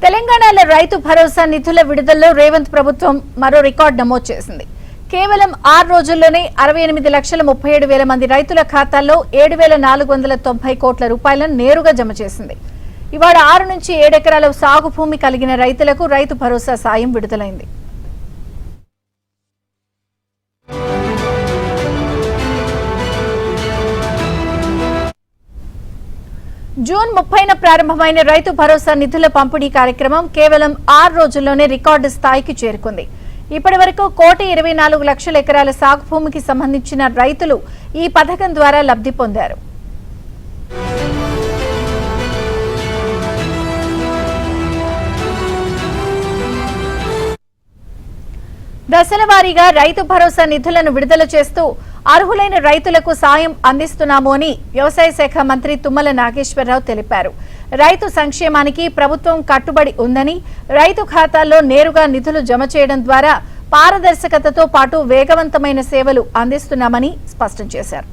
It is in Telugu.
తెలంగాణలో రైతు భరోసా నిధుల విడుదలలో రేవంత్ ప్రభుత్వం మరో రికార్డు నమోదు చేసింది. కేవలం 6 రోజుల్లోనే 68,37,000 మంది రైతుల ఖాతాల్లో 7,490 కోట్ల రూపాయలను నేరుగా జమ చేసింది. ఇవాళ 6 నుంచి 7 ఎకరాల సాగు భూమి కలిగిన రైతులకు రైతు భరోసా సాయం విడుదలైంది. జూన్ 30న ప్రారంభమైన రైతు భరోసా నిధుల పంపిణీ కార్యక్రమం కేవలం 6 రోజుల్లోనే రికార్డు స్థాయికి చేరుకుంది. ఇప్పటి వరకు 1,24,00,000 ఎకరాల సాగు భూమికి సంబంధించిన రైతులు ఈ పథకం ద్వారా లబ్ధి పొందారు. దశల వారీగా రైతు భరోసా నిధులను విడుదల చేస్తూ అర్హులైన రైతులకు సాయం అందిస్తున్నాము అని వ్యవసాయ శాఖ మంత్రి తుమ్మల నాగేశ్వరరావు తెలిపారు. రైతు సంక్షేమానికి ప్రభుత్వం కట్టుబడి ఉందని, రైతు ఖాతాల్లో నేరుగా నిధులు జమ చేయడం ద్వారా పారదర్శకతతో పాటు వేగవంతమైన సేవలు అందిస్తున్నామని స్పష్టం చేశారు.